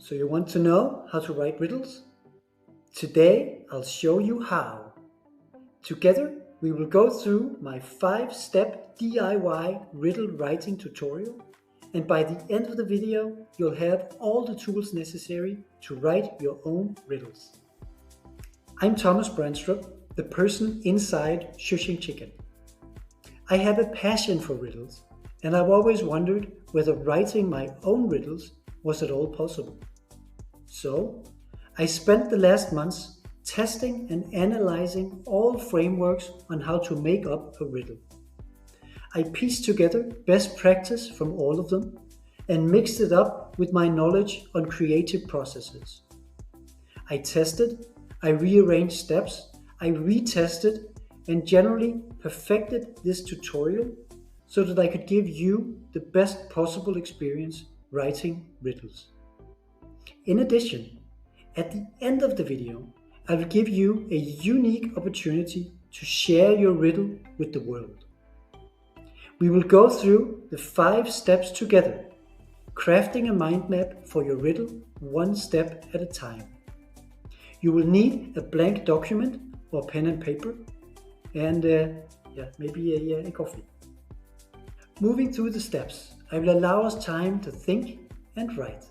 So you want to know how to write riddles? Today I'll show you how. Together we will go through my 5-step DIY riddle writing tutorial, and by the end of the video you'll have all the tools necessary to write your own riddles. I'm Thomas Brandstrup, the person inside Shushing Chicken. I have a passion for riddles, and I've always wondered whether writing my own riddles was at all possible. So, I spent the last months testing and analyzing all frameworks on how to make up a riddle. I pieced together best practice from all of them and mixed it up with my knowledge on creative processes. I tested, I rearranged steps, I retested, and generally perfected this tutorial so that I could give you the best possible experience writing riddles. In addition, at the end of the video, I will give you a unique opportunity to share your riddle with the world. We will go through the 5 steps together, crafting a mind map for your riddle one step at a time. You will need a blank document or pen and paper, and maybe a coffee. Moving through the steps, I will allow us time to think and write,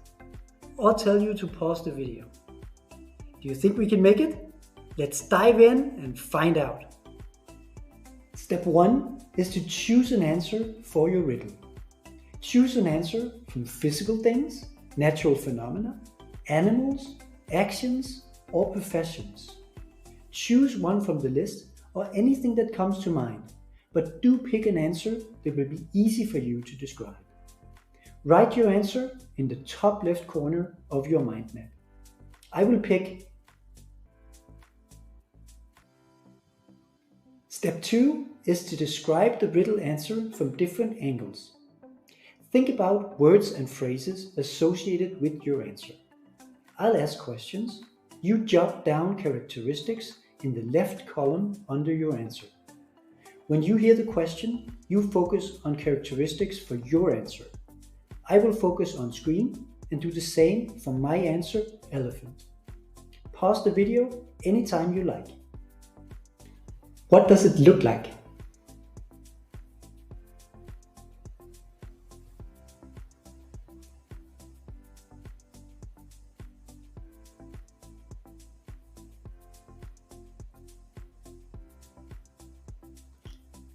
or tell you to pause the video. Do you think we can make it? Let's dive in and find out. Step 1 is to choose an answer for your riddle. Choose an answer from physical things, natural phenomena, animals, actions, or professions. Choose one from the list or anything that comes to mind, but do pick an answer that will be easy for you to describe. Write your answer in the top left corner of your mind map. I will pick. Step 2 is to describe the riddle answer from different angles. Think about words and phrases associated with your answer. I'll ask questions. You jot down characteristics in the left column under your answer. When you hear the question, you focus on characteristics for your answer. I will focus on screen and do the same for my answer, elephant. Pause the video anytime you like. What does it look like?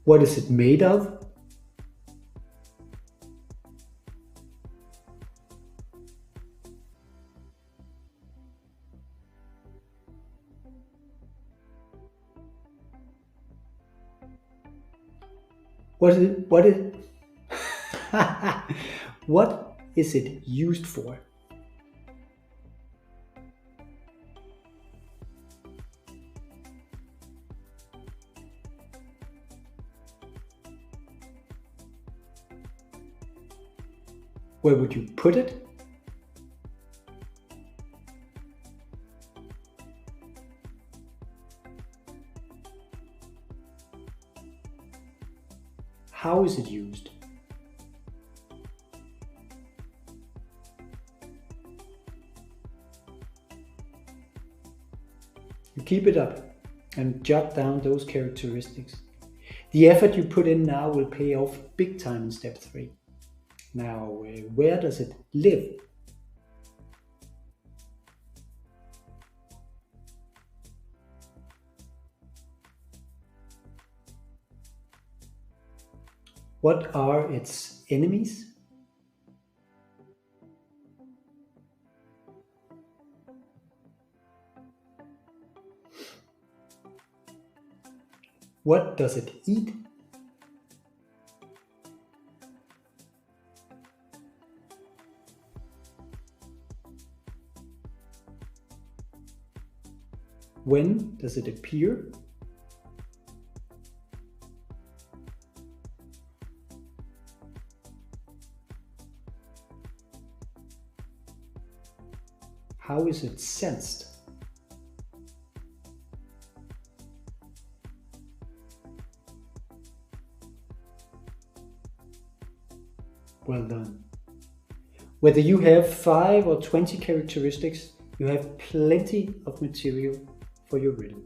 What is it made of? What is it used for? Where would you put it? How is it used? You keep it up and jot down those characteristics. The effort you put in now will pay off big time in step 3. Now, where does it live? What are its enemies? What does it eat? When does it appear? How is it sensed? Well done. Whether you have 5 or 20 characteristics, you have plenty of material for your riddle.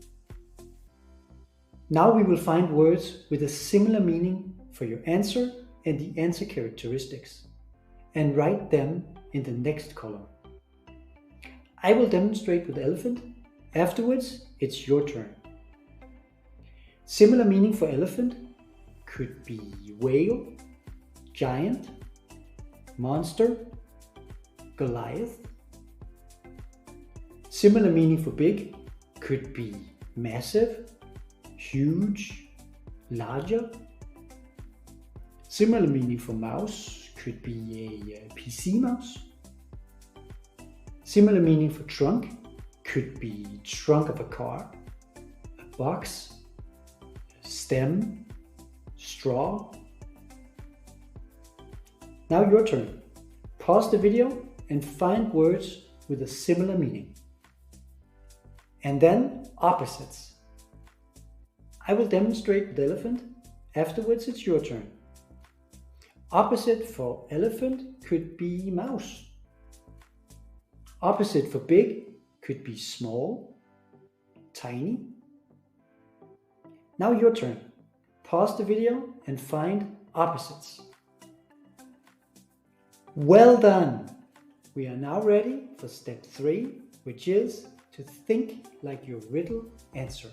Now we will find words with a similar meaning for your answer and the answer characteristics, and write them in the next column. I will demonstrate with elephant. Afterwards, it's your turn. Similar meaning for elephant could be whale, giant, monster, Goliath. Similar meaning for big could be massive, huge, larger. Similar meaning for mouse could be a PC mouse. Similar meaning for trunk could be trunk of a car, a box, a stem, straw. Now your turn. Pause the video and find words with a similar meaning. And then opposites. I will demonstrate with elephant. Afterwards, it's your turn. Opposite for elephant could be mouse. Opposite for big could be small, tiny. Now your turn. Pause the video and find opposites. Well done! We are now ready for step 3, which is to think like your riddle answer.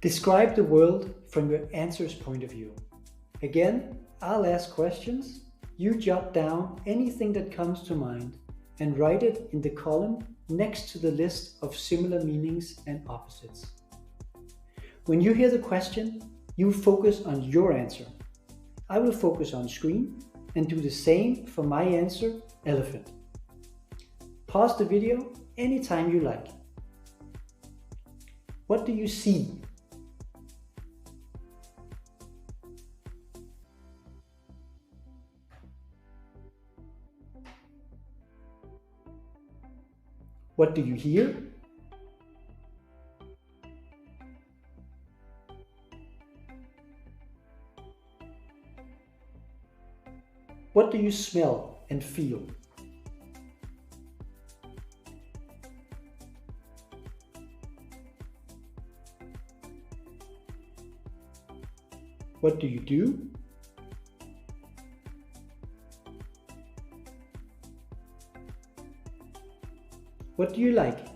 Describe the world from your answer's point of view. Again, I'll ask questions. You jot down anything that comes to mind and write it in the column next to the list of similar meanings and opposites. When you hear the question, you focus on your answer. I will focus on screen and do the same for my answer, elephant. Pause the video anytime you like. What do you see? What do you hear? What do you smell and feel? What do you do? What do you like?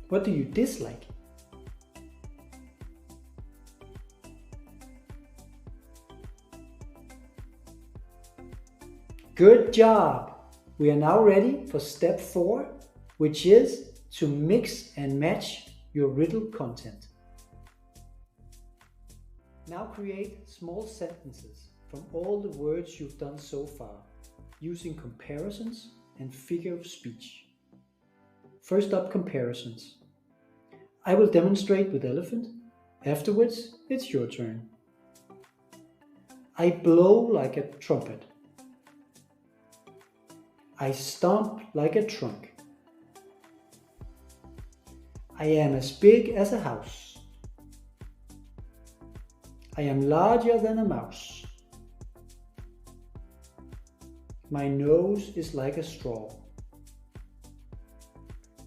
What do you dislike? Good job! We are now ready for step 4, which is to mix and match your riddle content. Now create small sentences from all the words you've done so far, using comparisons and figure of speech. First up, comparisons. I will demonstrate with elephant. Afterwards, it's your turn. I blow like a trumpet. I stomp like a trunk. I am as big as a house. I am larger than a mouse. My nose is like a straw.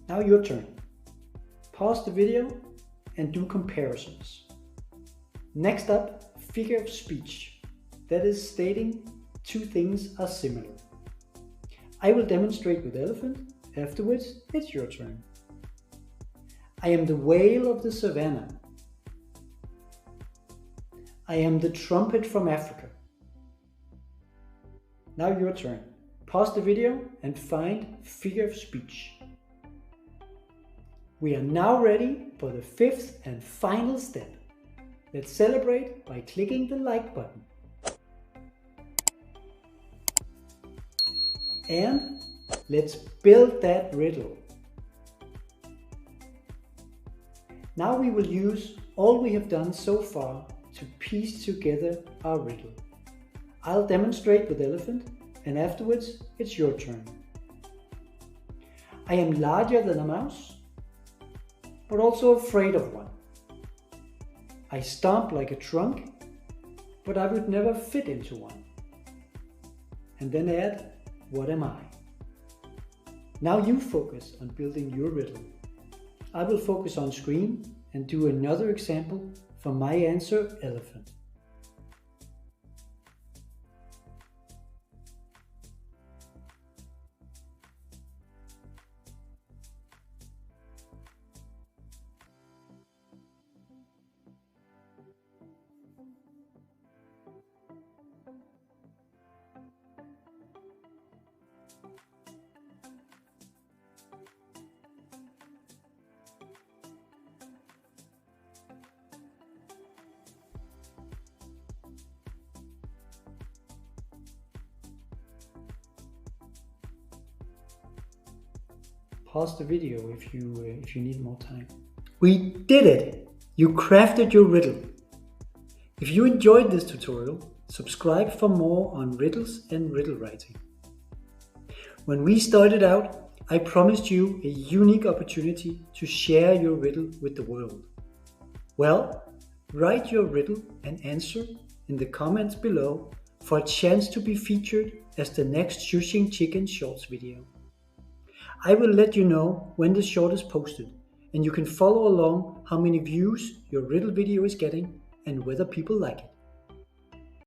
Now your turn. Pause the video and do comparisons. Next up, figure of speech. That is stating two things are similar. I will demonstrate with elephant. Afterwards, it's your turn. I am the whale of the savannah. I am the trumpet from Africa. Now your turn. Pause the video and find figure of speech. We are now ready for the 5th and final step. Let's celebrate by clicking the like button. And let's build that riddle. Now we will use all we have done so far to piece together our riddle. I'll demonstrate with elephant, and afterwards it's your turn. I am larger than a mouse, but also afraid of one. I stomp like a trunk, but I would never fit into one. And then add, what am I? Now you focus on building your riddle. I will focus on screen and do another example for my answer, elephant. Pause the video if you need more time. We did it! You crafted your riddle. If you enjoyed this tutorial, subscribe for more on riddles and riddle writing. When we started out, I promised you a unique opportunity to share your riddle with the world. Well, write your riddle and answer in the comments below for a chance to be featured as the next Shushing Chicken shorts video. I will let you know when the short is posted, and you can follow along how many views your riddle video is getting and whether people like it.